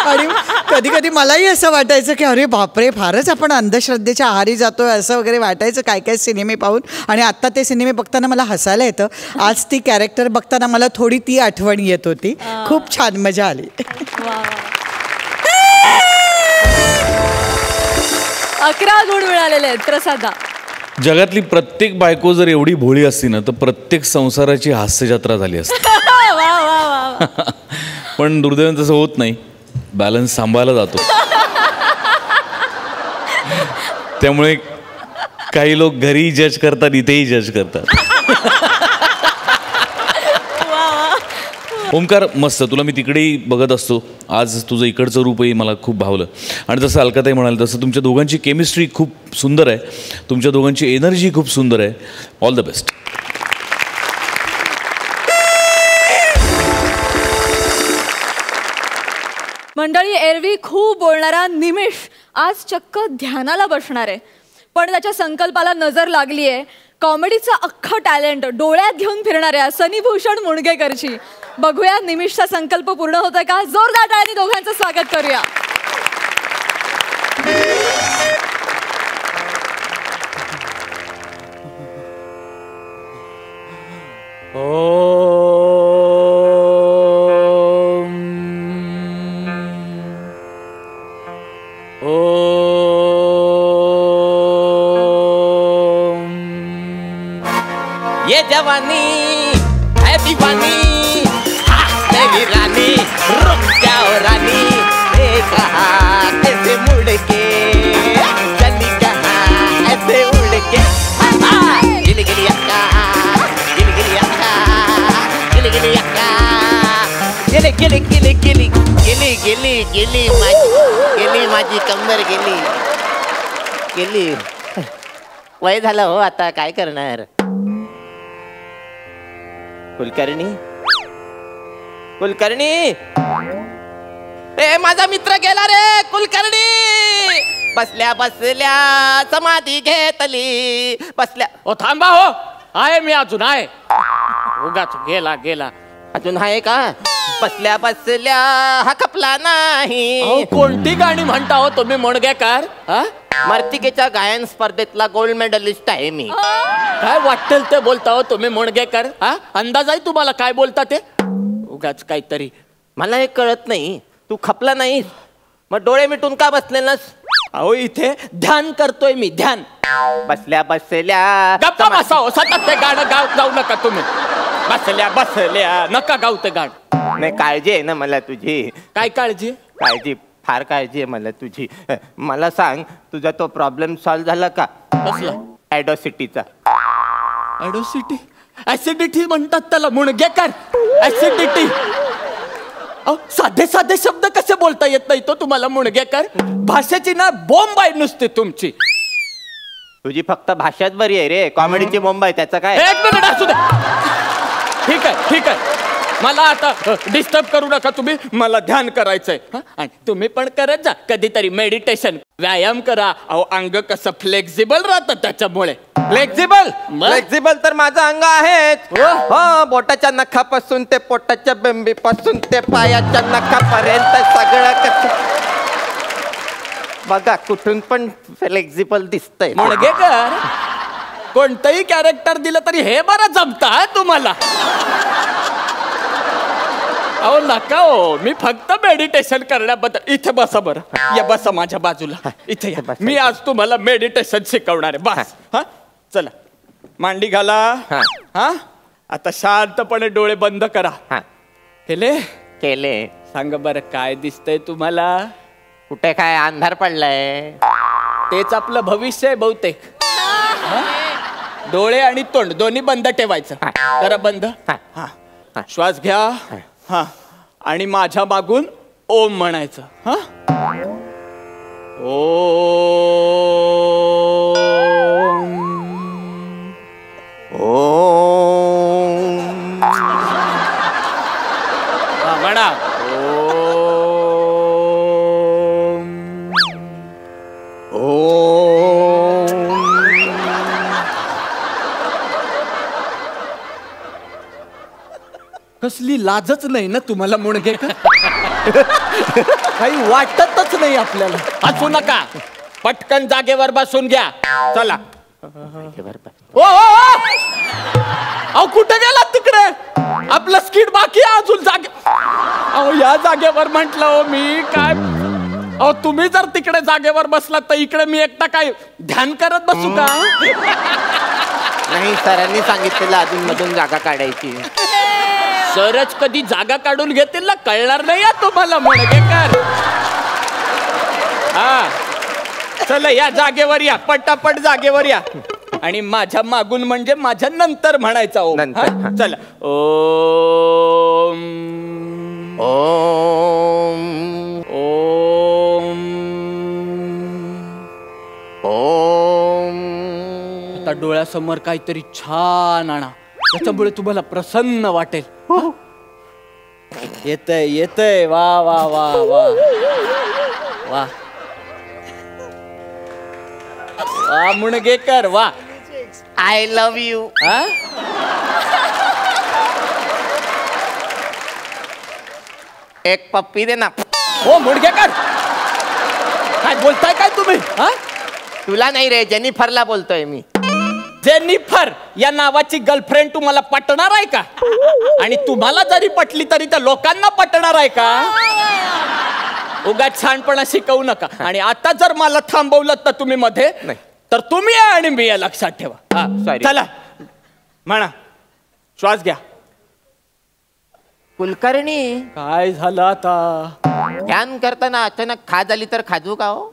आणि कधी कधी मलाही असं वाटायचं की अरे बापरे, फारच आपण अंधश्रद्धेच्या आहारी जातोय असं वगैरे वाटायचं काय काय सिनेमे पाहून. आणि आत्ता ते सिनेमे बघताना मला हसायला येतं. आज ती कॅरेक्टर बघताना मला थोडी ती आठवण येत होती. खूप छान मजा आली. 11 गुण मिळालेले आहेत प्रसादा. जगातली प्रत्येक बायको जर एवढी भोळी असती ना तर प्रत्येक संसाराची हास्यजत्रा झाली असती. पण दुर्दैवाने तसं होत नाही. बॅलन्स सांभाळला जातो. त्यामुळे काही लोक घरी जज करतात, इथेही जज करतात. ओमकार मस्त. तुला मी तिकडेही बघत असतो. आज तुझं इकडचं रूपही मला खूप भावलं. आणि जसं अलकाताई म्हणाल तसं तुमच्या दोघांची केमिस्ट्री खूप सुंदर आहे. तुमच्या दोघांची एनर्जी खूप सुंदर आहे. All the best. मंडळी, एरवी खूप बोलणारा निमिष आज चक्क ध्यानाला बसणार आहे. पण त्याच्या संकल्पाला नजर लागली आहे कॉमेडीचं अख्खं टॅलेंट डोळ्यात घेऊन फिरणाऱ्या सनीभूषण मुणगेकरची. बघूया निमिषचा संकल्प पूर्ण होतोय का? जोरदार टाळ्यांनी दोघांचं स्वागत करूया. ये जवानी है दीवानी, तेरी रानी रुक जाओ रानी, ये कहा कैसे मुड़ के चली कहाँ ऐसे उड़ के. गिली गिली अक्का, गिली गिली अक्का, गिली गिली अक्का, गिली गिली गिली गिली गिली गिली गिली माझी कंबर गेली गेली. वय झालं हो, आता काय करणार. कुलकर्णी, कुलकर्णी, ए माझा मित्र गेला रे. कुलकर्णी बसल्या बसल्या समाधी घेतली. बसल्या. ओ थांबा हो, आहे मी अजून आहे. उगाच गेला गेला. अजून आहे का? बसल्या बसल्या हा खपला नाही. कोणती गाणी म्हणता हो तुम्ही मुणगेकर? मर्तिकेच्या गायन स्पर्धेतला गोल्ड मेडलिस्ट आहे मी. काय वाटेल ते बोलता हो तुम्ही मुणगेकर? अंदाज आहे तुम्हाला काय बोलता ते? उगाच काहीतरी. मला हे कळत नाही, तू खपला नाही मग डोळे मिटून का बसलेलास? अहो इथे ध्यान करतोय मी, ध्यान. बसल्या बसल्या गप्पा बसा हो, सतत ते गाणं जाऊ नका तुम्ही. बसल्या बसल्या नका गाऊ ते गाणं. नाही, काळजी आहे ना मला तुझी. काय काळजी? काळजी, फार काळजी आहे मला तुझी. मला सांग, तुझा तो प्रॉब्लेम सॉल्व्ह झाला का? कसला? ॲडोसिटीचा. ॲडोसिटी? ऍसिडिटी म्हणतात त्याला मुणगेकर. ऍसिडिटी. साधे साधे शब्द कसे बोलता येत नाही तो तुम्हाला मुणगेकर? भाषेची ना बोंब आहे नुसती तुमची. तुझी फक्त भाषाच बरी आहे रे, कॉमेडीची बोंब आहे, त्याचं काय? एक मिनिट असू दे. ठीक आहे ठीक आहे, मला आता डिस्टर्ब करू नका तुम्ही. मला ध्यान करायचंय. आणि तुम्ही पण करत जा कधीतरी मेडिटेशन, व्यायाम करा. अहो अंग कसं फ्लेक्झिबल राहतं त्याच्यामुळे. फ्लेक्झिबल? फ्लेक्झिबल तर माझं अंग आहेच. हो, बोटाच्या नखापासून ते पोटाच्या बेंबीपासून ते पायाच्या नखापर्यंत सगळं कसं बघा, कुठून पण फ्लेक्झिबल दिसतंय. मुणगेकर, कोणतंही कॅरेक्टर दिलं तरी हे बरं जमतं तुम्हाला. अहो नका हो, मी फक्त मेडिटेशन करण्याबद्दल. इथे बसा बरं, या बसा माझ्या बाजूला. इथे या. मी आज तुम्हाला मेडिटेशन शिकवणार आहे. बस. हा चला, मांडी घाला. हा आता शांतपणे डोळे बंद करा. केले? केले. सांग बरं काय दिसतंय तुम्हाला? कुठे काय अंधार पडलाय? तेच आपलं भविष्य आहे बहुतेक. डोळे आणि तोंड दोन्ही बंद ठेवायचं. जरा बंद. श्वास घ्या. हा, आणि माझ्या मागून ओम म्हणायचं. हा ओम. ओम. म्हणा ओम. ओम. कसली लाजच नाही ना तुम्हाला मुणगेकर. काही वाटतच नाही आपल्याला. हसू नका, पटकन जागेवर बसून घ्या. चला. ओ अहो कुठे गेलात तिकडे? आपलं स्किट बाकी आहे अजून. जागे अहो या जागेवर म्हंटल हो मी. काय अहो तुम्ही जर तिकडे जागेवर बसलात तर इकडे मी एकटा काय ध्यान करत बसू का? नाही, सरांनी सांगितलेलं अजून मधून जागा काढायची. सरच कधी जागा काढून घेतील ना, कळणार नाही तुम्हाला मुणगेकर. हा चला या जागेवर या, पटापट जागेवर या. आणि माझ्या मागून म्हणजे माझ्या नंतर म्हणायचा ओम. चला. ओम. ओम. ओम. ओम. आता डोळ्यासमोर काहीतरी छान आणा, त्याच्यामुळे तुम्हाला प्रसन्न वाटेल. येतय येतय. वा वा वा वा वा वा मुणगेकर वा. I love you. एक पप्पी दे ना. हो मुणगेकर, काय बोलताय काय तुम्ही? तुला नाही रे, जेनिफरला बोलतोय मी. जेनिफर या नावाची गर्लफ्रेंड तुम्हाला पटणार आहे का? आणि तुम्हाला जरी पटली तरी त्या लोकांना पटणार आहे का? उगाच छानपणा शिकवू नका. आणि आता जर मला थांबवलं तर तुम्ही मध्ये, तर तुम्ही आहे आणि मी आहे, लक्षात ठेवा. चला म्हणा, श्वास घ्या. कुलकर्णी, काय झालं आता? ध्यान करताना अचानक खा झाली तर खाजू का हो?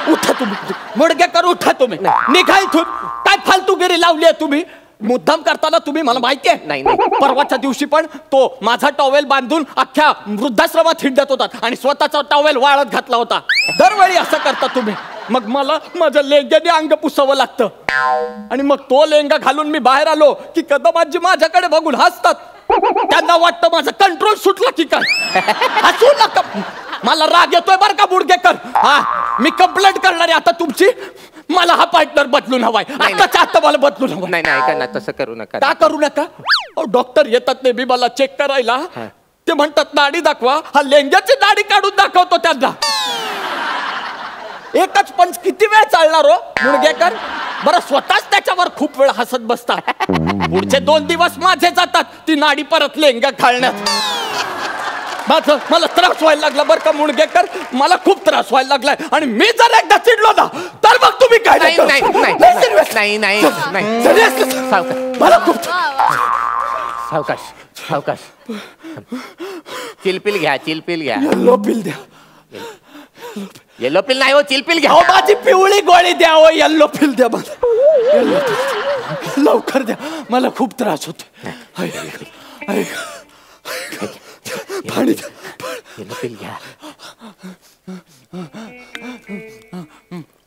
उठा तुम्ही, मुणगेकर उठा तुम्ही. निघा इथून. काय फालतूगिरी लावली आहे तुम्ही? मुद्दाम करताना तुम्ही, मला माहिती आहे. नाही. परवाच्या दिवशी पण तो माझा टॉवेल बांधून अख्ख्या वृद्धाश्रमात हिंडत होता आणि स्वतःचा टॉवेल वाळत घातला होता. दरवेळी असं करता तुम्ही. मग मला माझ्या लेंग्याने अंग पुसावं लागतं. आणि मग तो लेंगा घालून मी बाहेर आलो की कदमाजी माझ्याकडे बघून हसतात. त्यांना वाटतं माझा कंट्रोल सुटला की काय. हसू नका, मला राग येतोय बरं का मुणगेकर. हा मी कंप्लेंट करणार आहे आता तुमची. मला हा पार्टनर बदलून हवाय. आता मला बदलून हवाय. नाही ऐका ना, तसं करू नका. का करू नका? डॉक्टर येतात नेहमी मला चेक करायला. ते म्हणतात नाडी दाखवा. हा लेंग्याची नाडी काढून दाखवतो त्यांना. एकच पंच किती वेळ चालणार हो मुणगेकर? बरं स्वतःच त्याच्यावर खूप वेळ हसत बसतात. पुढचे 2 दिवस माझे जातात ती नाडी परत लेंगा घालण्यात. मला त्रास व्हायला लागला बरं का मुणगेकर. मला खूप त्रास व्हायला लागलाय. आणि मी जर एकदा चिडलो ना तर मग तुम्ही काय? नाही. मला खूप. सावकाश. चिलपिल घ्या. येलो पिल द्या. येलो पिल नाही हो, चिलपिल घ्या. माझी पिवळी गोळी द्या हो. येल्लो पिल द्या मला. लवकर द्या, मला खूप त्रास होतो. पाणी द्या. येलो पिल घ्या.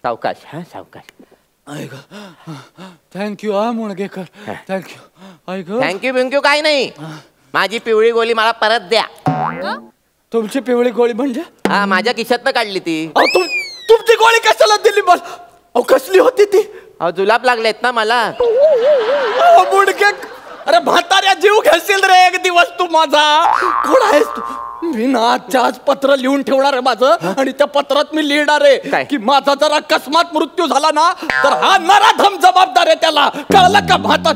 सावकाश. थँक्यू हा मुणगेकर. थँक्यू बिंक्यू काय नाही. माझी पिवळी गोळी मला परत द्या. तुमची पिवळी गोळी म्हणजे? हा, माझ्या खिशातनं काढली ती. तुमची गोळी कशाला दिली मला? अहो कसली होती ती? अहो जुलाब लागलेत ना मला. मुणगे, अरे म्हाताऱ्या जीव घेशील रे एक दिवस तू माझा. कोण आहेस तू? मी ना आजच्या आज पत्र लिहून ठेवणार आहे माझं. आणि त्या पत्रात मी लिहिणार आहे की माझा जर अकस्मात मृत्यू झाला ना तर हा नराधम जबाबदार आहे त्याला. कळलं का म्हातार?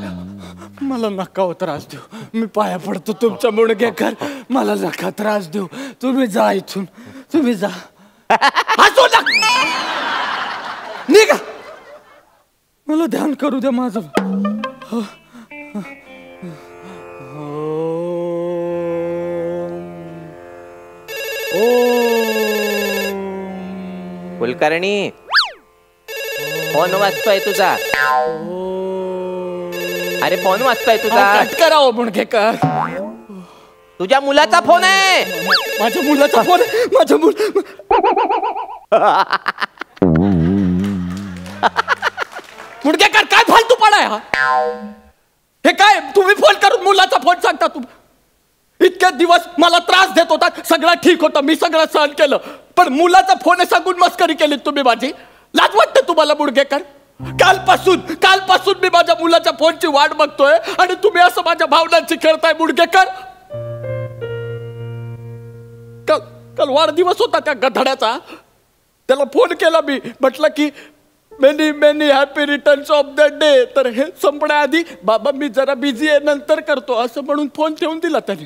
मला नका हो त्रास देऊ. मी पाया पडतो तुमच्या मुणगेकर. मला नका त्रास देऊ. तुम्ही जा इथून. तुम्ही जा. हसू नका. निघा. मला ध्यान करू द्या माझं. कुलकर्णी, फोन वाजतोय तुझा. अरे फोन वाजतोय तुझा. कट करावं मुणगेकर. तुझ्या मुलाचा फोन आहे. माझ्या मुलाचा फोन आहे. माझ्या मुडगेकर काय फालतूपणा आहे हा? हे काय तुम्ही फोन करून मुलाचा फोन सांगता? तुम्ही इतके दिवस मला त्रास देत होता, सगळं ठीक होतं, मी सगळं सहन केलं, पण मुलाचा फोन सांगून मस्करी केली तुम्ही माझी. लाज वाटते तुम्हाला मुडगेकर? कालपासून मी माझ्या मुलाच्या फोनची वाट बघतोय आणि तुम्ही असं माझ्या भावनांची खेळताय मुडगेकर. काल वाढदिवस होता त्या गधड्याचा, त्याला फोन केला मी, म्हटलं की many many happy returns of the day. तर हे संपण्याआधी बाबा मी जरा बिझी आहे, नंतर करतो असं म्हणून फोन ठेवून दिला त्याने.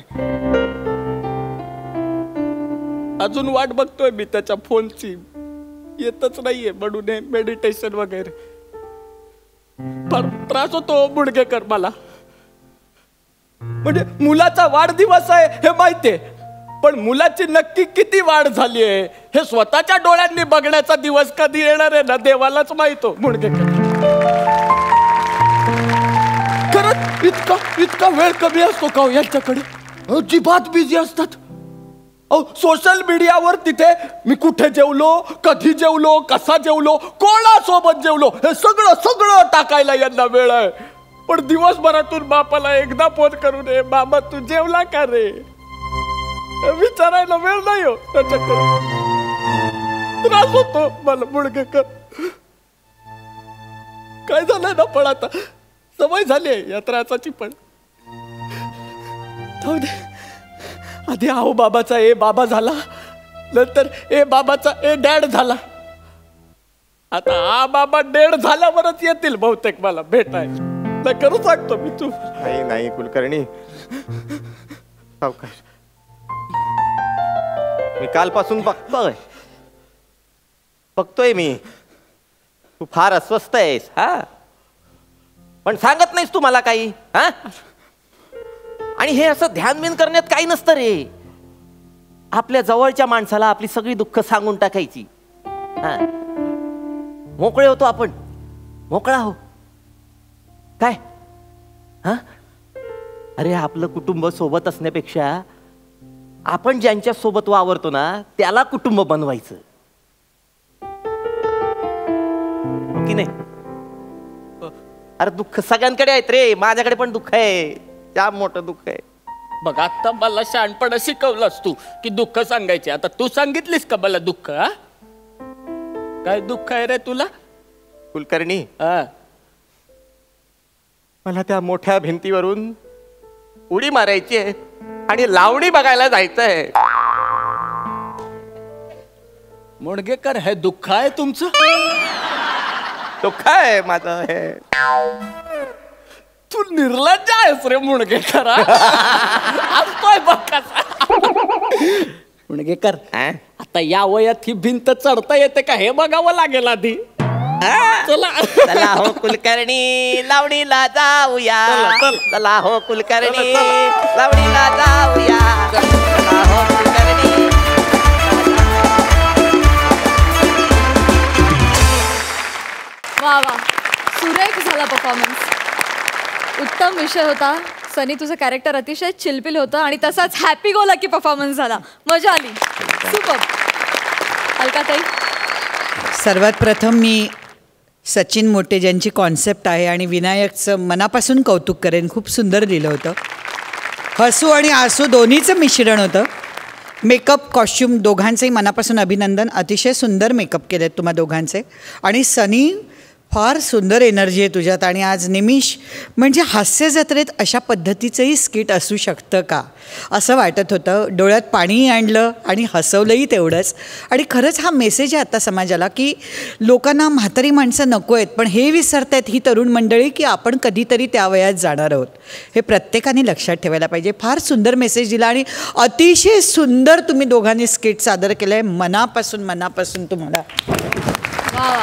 अजून वाट बघतोय मी त्याच्या फोनची, येतच नाहीये म्हणून मेडिटेशन वगैरे. फार त्रास होतो मुडगेकर मला. म्हणजे मुलाचा वाढदिवस आहे हे माहितीये, पण मुलाची नक्की किती वाढ झाली आहे हे स्वतःच्या डोळ्यांनी बघण्याचा दिवस कधी येणार आहे ना देवालाच माहित हो मुडगेकर. खरंच इतका वेळ कमी असतो का यांच्याकडे? अजिबात बिझी असतात. सोशल मीडियावर तिथे मी कुठे जेवलो, कधी जेवलो, कसा जेवलो, कोणासोबत जेवलो हे सगळं टाकायला यांना वेळ आहे. पण दिवसभरातून बापाला एकदा फोन करून ये बाबा तू जेवला का रे विचारायला वेळ नाही हो त्याच्याकडे. त्रास होतो मला मुडगेकर. काय झालंय ना, पण आता सवय झाली आहे या त्रासाची. पण आधी आहो बाबाचा ए बाबा झाला, नंतर ए बाबाचा ए डॅड झाला, आता आ बाबा डेड झाल्यावरच येतील बहुतेक मला भेटाय. नाही खरं सांगतो मी. तू नाही कुलकर्णी, मी कालपासून बघतोय मी तू फार अस्वस्थ आहेस. हा, पण सांगत नाहीस तू मला काही. हा, आणि हे असं ध्यान बिन करण्यात काही नसतं रे. आपल्या जवळच्या माणसाला आपली सगळी दुःख सांगून टाकायची. हा, मोकळे होतो आपण, मोकळा हो. काय हा, अरे आपलं कुटुंब सोबत असण्यापेक्षा आपण ज्यांच्या सोबत वावरतो ना त्याला कुटुंब बनवायचं की नाही? अरे दुःख सगळ्यांकडे आहेत रे, माझ्याकडे पण दुःख आहे, जाम मोठं दुःख आहे. बघ आता मला शहाणपणा शिकवलंस तू की दुःख सांगायचे. आता तू सांगितलीस का मला दुःख? काय दुःख आहे रे तुला कुलकर्णी? मला त्या मोठ्या भिंतीवरून उडी मारायची आहे आणि लावणी बघायला जायचंय. मुडगेकर हे दुःख आहे तुमचं? दुःख आहे माझं हे. तू निर्लज्ज आहेस रे मुडगेकर. असतोय बघ कसा. मुडगेकर आता या वयात ही भिंत चढता येते का हे बघावं लागेल आधी. चला हो कुलकर्णी लावणीला जाऊया. चला हो कुलकर्णी लावणीला जाऊया. चला हो कुलकर्णी. वा वा, सुरेख झाला परफॉर्मन्स. उत्तम विषय होता. सनी तुझं कॅरेक्टर अतिशय चिलपिल होतं आणि तसाच हॅपी गो लकी परफॉर्मन्स झाला. मजा आली. सुपर. अलकाताई? सर्वात प्रथम मी सचिन मोटे ज्यांची कॉन्सेप्ट आहे आणि विनायकचं मनापासून कौतुक करेन. खूप सुंदर लिहिलं होतं. हसू आणि आसू दोन्हीचं मिश्रण होतं. मेकअप कॉस्ट्यूम दोघांचंही मनापासून अभिनंदन. अतिशय सुंदर मेकअप केलेत तुम्हा दोघांचे. आणि सनी फार सुंदर एनर्जी आहे तुझ्यात. आणि आज निमिष म्हणजे हास्य जत्रेत अशा पद्धतीचंही स्किट असू शकतं का असं वाटत होतं. डोळ्यात पाणीही आणलं आणि हसवलंही तेवढंच. आणि खरंच हा मेसेज आहे आता समाजाला की लोकांना म्हातारी माणसं नको आहेत, पण हे विसरत आहेत ही तरुण मंडळी की आपण कधीतरी त्या वयात जाणार आहोत. हे प्रत्येकाने लक्षात ठेवायला पाहिजे. फार सुंदर मेसेज दिला आणि अतिशय सुंदर तुम्ही दोघांनी स्किट सादर केलं आहे. मनापासून तुम्हाला वा वा.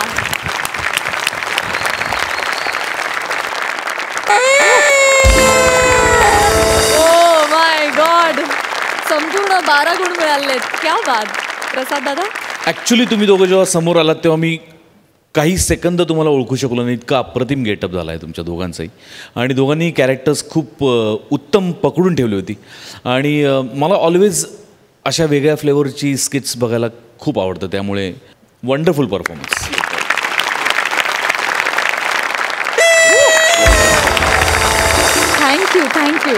संपूर्ण 12 गुण मिळालेत. क्या बात. प्रसाद दादा? ऍक्च्युली तुम्ही दोघं जेव्हा समोर आलात तेव्हा मी काही सेकंद तुम्हाला ओळखू शकलो नाही, इतका अप्रतिम गेटअप झाला आहे तुमच्या दोघांचाही. आणि दोघांनी कॅरेक्टर्स खूप उत्तम पकडून ठेवली होती. आणि मला ऑलवेज अशा वेगळ्या फ्लेवरची स्किट्स बघायला खूप आवडतं. त्यामुळे वंडरफुल परफॉर्मन्स. Thank you thank you.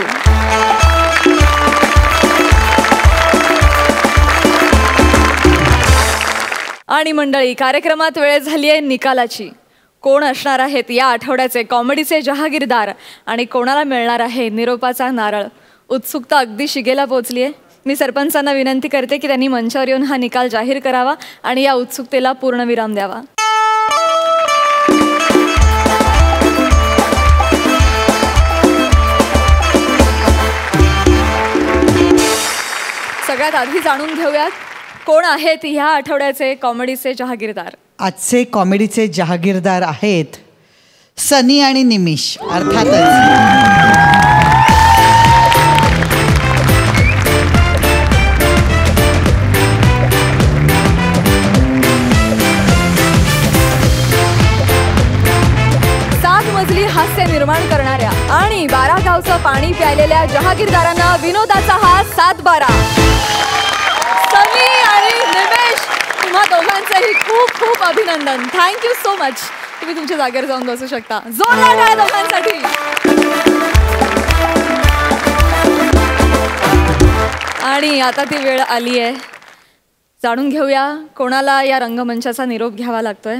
आणि मंडळी, कार्यक्रमात वेळ झाली आहे निकालाची. कोण असणार आहेत या आठवड्याचे कॉमेडीचे जहागीरदार आणि कोणाला मिळणार आहे निरोपाचा नारळ? उत्सुकता अगदी शिगेला पोहोचली आहे. मी सरपंचांना विनंती करते की त्यांनी मंचावर येऊन हा निकाल जाहीर करावा आणि या उत्सुकतेला पूर्णविराम द्यावा. सगळ्यात आधी जाणून घेऊयात कोण आहेत ह्या आठवड्याचे कॉमेडीचे जहागीरदार. आजचे कॉमेडीचे जहागीरदार आहेत सनी आणि निमिष. अर्थातच मजली हास्य निर्माण करणाऱ्या आणि 12 गावचं पाणी प्यायलेल्या जहागीरदारांना विनोदाचा हा 7-12. सनी आणि निमेश, तुम्हा दोघांचंही खूप खूप अभिनंदन. Thank you so much. तुम्ही तुमच्या जागेवर जाऊन बसू शकता. जोरदार टाळ्या दोघांसाठी. आणि आता ती वेळ आली आहे, जाणून घेऊया कोणाला या रंगमंचाचा निरोप घ्यावा लागतोय.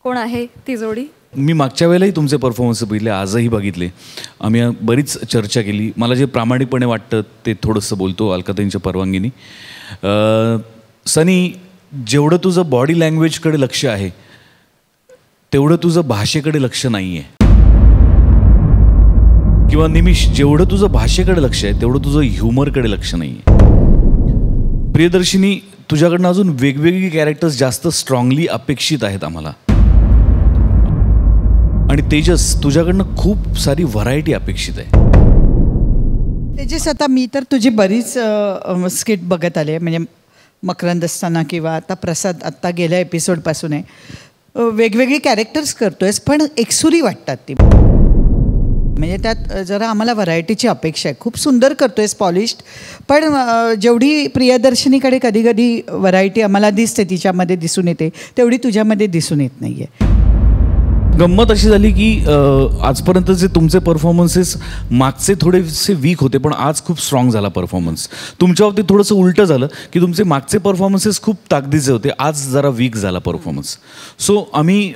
कोण आहे ती जोडी? मी मागच्या वेळेलाही तुमचे परफॉर्मन्स बघितले, आजही बघितले. आम्ही बरीच चर्चा केली. मला जे प्रामाणिकपणे वाटतं ते थोडंसं बोलतो अलकाताईंच्या परवानगीने. सनी, जेवढं तुझं बॉडी लँग्वेजकडे लक्ष आहे तेवढं तुझं भाषेकडे लक्ष नाही आहे. किंवा निमिष, जेवढं तुझं भाषेकडे लक्ष आहे तेवढं तुझं ह्युमरकडे लक्ष नाही आहे. प्रियदर्शिनी, तुझ्याकडनं अजून वेगवेगळी कॅरेक्टर्स जास्त स्ट्रॉंगली अपेक्षित आहेत आम्हाला. आणि तेजस, तुझ्याकडनं खूप सारी व्हरायटी अपेक्षित आहे. तेजस, आता मी तर तुझी बरीच स्किट बघत आले, म्हणजे मकरंद असताना किंवा आता प्रसाद आत्ता गेल्या एपिसोडपासून आहे. वेगवेगळी कॅरेक्टर्स करतोयस पण एकसुरी वाटतात ती. म्हणजे त्यात जरा आम्हाला व्हरायटीची अपेक्षा आहे. खूप सुंदर करतोयस, पॉलिश्ड, पण जेवढी प्रियदर्शनीकडे कधी कधी व्हरायटी आम्हाला दिसते, तिच्यामध्ये दिसून येते, तेवढी तुझ्यामध्ये दिसून येत नाही आहे. गंमत अशी झाली की आजपर्यंतचे तुमचे परफॉर्मन्सेस मागचे थोडेसे वीक होते, पण आज खूप स्ट्रॉंग झाला परफॉर्मन्स. तुमच्या बाबतीत थोडंसं उलटं झालं की तुमचे मागचे परफॉर्मन्सेस खूप ताकदीचे होते, आज जरा वीक झाला परफॉर्मन्स. सो आम्ही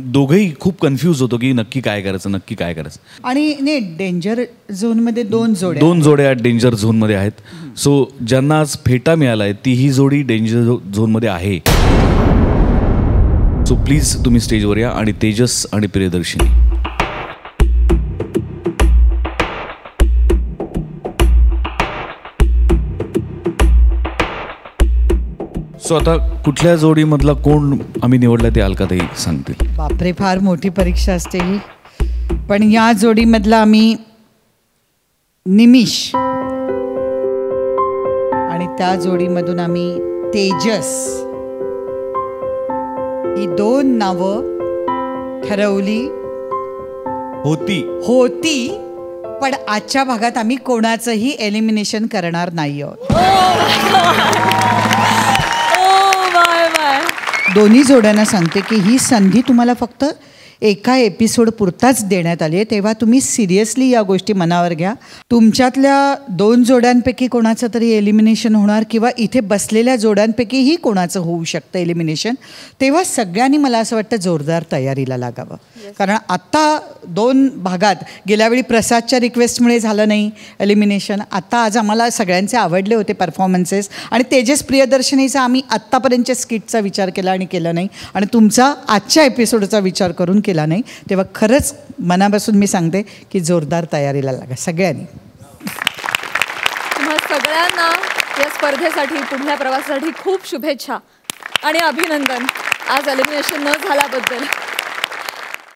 दोघंही खूप कन्फ्यूज होतो की नक्की काय करायचं, नक्की काय करायचं. आणि नाही, डेंजर झोनमध्ये दोन जोड्या डेंजर झोनमध्ये आहेत. सो ज्यांना आज फेटा मिळाला आहे ती ही जोडी डेंजर झोनमध्ये आहे. सो प्लीज तुम्ही स्टेजवर या. आणि तेजस आणि प्रियदर्शिनी, सो आता कुठल्या जोडीमधला कोण आम्ही निवडला ते अलकाताई सांगतील. बापरे, फार मोठी परीक्षा असते ही. पण या जोडीमधला आम्ही निमिष आणि त्या जोडीमधून आम्ही तेजस ही दोन नावं ठरवली होती. पण आजच्या भागात आम्ही कोणाचंही एलिमिनेशन करणार नाही आहोत. दोन्ही जोड्यांना सांगते की ही संधी तुम्हाला फक्त एका एपिसोड पुरताच देण्यात आली आहे, तेव्हा तुम्ही सिरियसली या गोष्टी मनावर घ्या. तुमच्यातल्या 2 जोड्यांपैकी कोणाचं तरी एलिमिनेशन होणार किंवा इथे बसलेल्या जोड्यांपैकीही कोणाचं होऊ शकतं एलिमिनेशन. तेव्हा सगळ्यांनी मला असं वाटतं जोरदार तयारीला लागावं. कारण आत्ता 2 भागात गेल्यावेळी प्रसादच्या रिक्वेस्टमुळे झालं नाही एलिमिनेशन. आता आज आम्हाला सगळ्यांचे आवडले होते परफॉर्मन्सेस आणि तेजस प्रियदर्शनीचा आम्ही आत्तापर्यंतच्या स्किटचा विचार केला आणि केला नाही, आणि तुमचा आजच्या एपिसोडचा विचार करून केला नाही. तेव्हा खरंच मनापासून मी सांगते की जोरदार तयारीला लागा सगळ्यांनी. तुम्हा सगळ्यांना या स्पर्धेसाठी, पुढल्या प्रवासासाठी खूप शुभेच्छा आणि अभिनंदन आज एलिमिनेशन न झाल्याबद्दल.